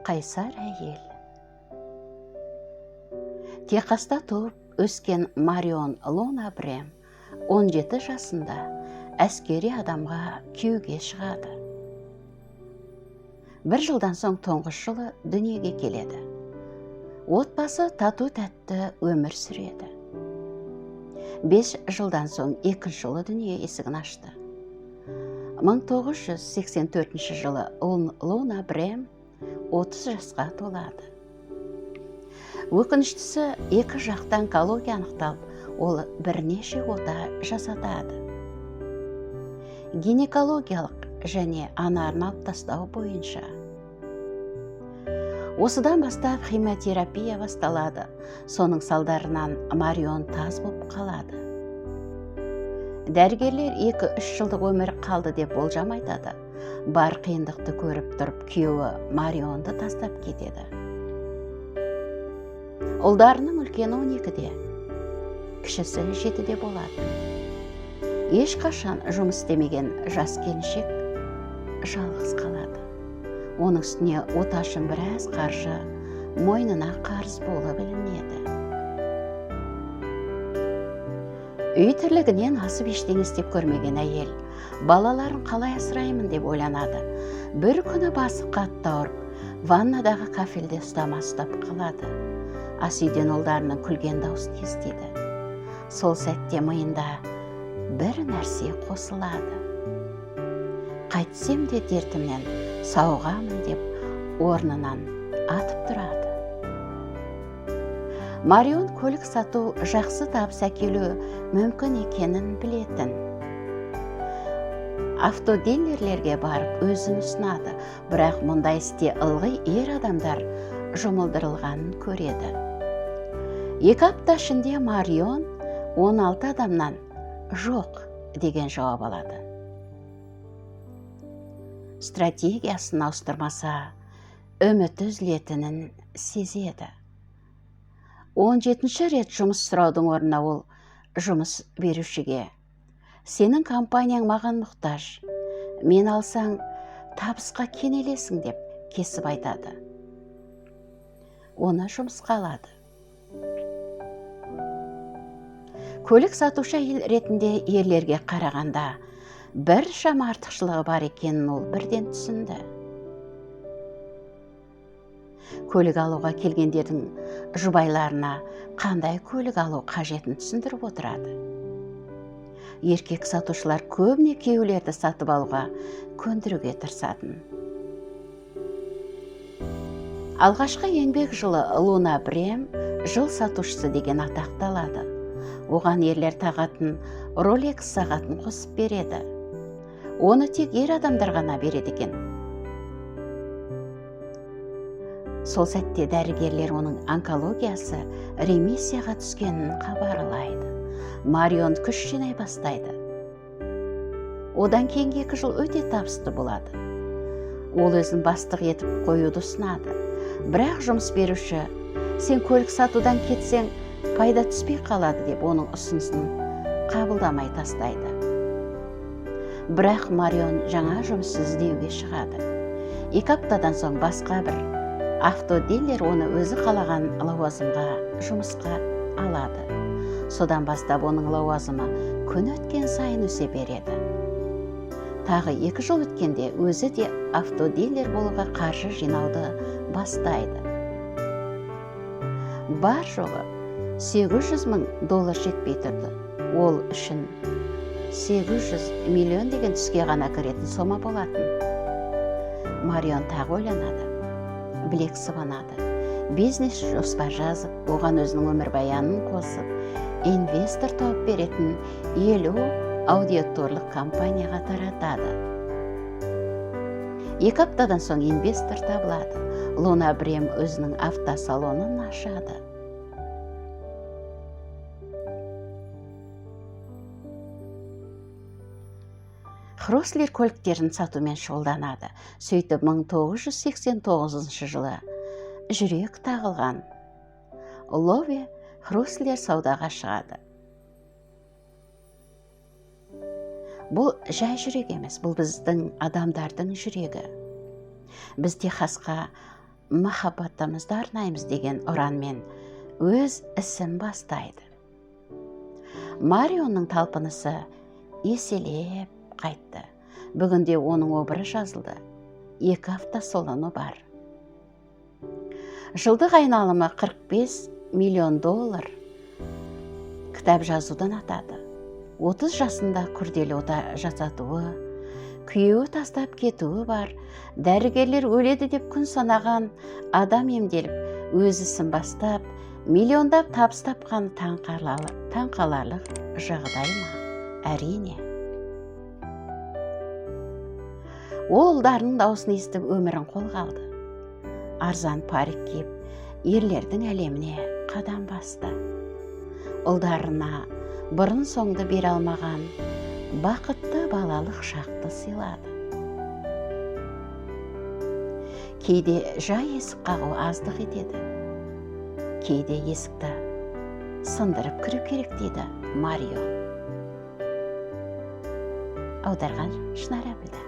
қайсар әйел. Техаста туып өскен Марион Луна Брем 17 жасында әскери адамға күйеуге шығады. Бір жылдан соң тұңғыш жылы дүниеге келеді. Отбасы тату-тәтті өмір сүреді. 5 жылдан соң 2 жылы дүние есігін ашты. 1984 жылы Луна Брем 30 жасқа толады. Өкініштісі, 2 жақтан онкология анықталып, ол бірнеше ота жасатады. Гинекологиялық және анарын алып тастау бойынша. Осыдан бастап химиотерапия басталады. Соның салдарынан Марион таз болып қалады. Дәрігерлер 2-3 жылдық өмір қалды деп болжам айтады. Бар қиындықты көріп тұрып, күйеуі Марионды тастап кетеді. Ұлдарының үлкені 12-де, кішісі 7-де болады. Ешқашан жұмыс істемеген жас келіншек жалғыз қалады. Оның үстіне оташын біраз қаржы мойнына қарыз болып білінеді. Үй тірлігінен асып ештеңе істеп көрмеген әйел, балаларын қалай асыраймын деп ойланады. Бір күні басы қатты ауырып, ваннадағы кафельде ұстап қалады. Ас үйден ұлдарының күлген даусын естиді. Сол сәтте миында бір нәрсе қосылады. Қайтсем де дертімнен сауығамын деп орнынан атып тұрады. Марион көлік сату жақсы табыс әкелу мүмкін екенін білетін. Автодилерлерге барып өзін ұсынады, бірақ мұндай істе ылғи ер адамдар жұмылдырылғанын көреді. 2 апта ішінде Марион 16 адамнан жоқ деген жауап алады. Стратегиясын ауыстырмаса, үміті үзілетінін сезеді. 17-ші рет жұмыс сұраудың орнына ол жұмыс берушіге: «Сенің компанияң маған мұқтаж, мен алсаң табысқа кенелесің» деп кесіп айтады. Оны жұмысқа алады. Көлік сатушы әйел ретінде ерлерге қарағанда бір шама артықшылығы бар екенін ол бірден түсінді. Көлік алуға келгендердің жұбайларына қандай көлік алу қажетін түсіндіріп отырады. Еркек сатушылар көбіне күйеулерді сатып алуға көндіруге тырысатын. Алғашқы еңбек жылы Луна Брем жыл сатушысы деген атақты алады. Оған ерлер тағатын Rolex сағатын қосып береді. Оны тек ер адамдар ғана береді екен. Сол сәтте дәрігерлер оның онкологиясы ремиссияға түскенін хабарлайды. Марион күш жинай бастайды. Одан кейінгі 2 жыл өте табысты болады. Ол өзін бастық етіп қоюды ұсынады. Бірақ жұмыс беруші: «Сен көлік сатудан кетсең, пайда түспей қалады» деп оның ұсынысын қабылдамай тастайды. Бірақ Марион жаңа жұмыс іздеуге шығады. 2 аптадан соң басқа бір автодилер оны өзі қалаған лауазымға жұмысқа алады. Содан бастап оның лауазымы күн өткен сайын өсе береді. Тағы 2 жыл өткенде өзі де автодилер болуға қаржы жинауды бастайды. Бар жоғы $800,000 жетпей тұрды. Ол үшін $800 миллион деген түске ғана кіретін сома болатын. Марион тағы ойланады. Білек сыбанады. Бизнес жоспар жазып, оған өзінің өмірбаянын қосып, инвестор тауып беретін 50 аудиторлық компанияға таратады. 2 аптадан соң инвестор табылады. Луна Брем өзінің автосалонын ашады. Хрослер көліктерін сатумен шұғылданады. Сөйтіп 1989 жылы жүрек тағылған Лове Хрослер саудаға шығады. Бұл жай жүрек емес, бұл біздің адамдардың жүрегі. Біз Техасқа махаббатымызды арнаймыз деген ұранмен өз ісін бастайды. Марионның талпынысы еселеп қайтты. Бүгінде оның обыры жазылды. 2 автосалоны бар. Жылдық айналымы $45 миллион. Кітап жазудан атады. 30 жасында күрделі ота жасатуы, күйеуі тастап кетуі бар. Дәрігерлер өледі деп күн санаған адам емделіп, өз ісін бастап, миллиондап табыс тапқан таңқаларлық жағдай ма? Әрине. Ол ұлдарының дауысын естіп өмірін қолға алды. Арзан парик киіп, ерлердің әлеміне қадам басты. Ұлдарына бұрын соңды бере алмаған бақытты балалық шақты сыйлады. Кейде жай есік қағу аздық етеді. Кейде есікті сындырып кіру керек дейді Марио. Аударған Шынар Әбілда.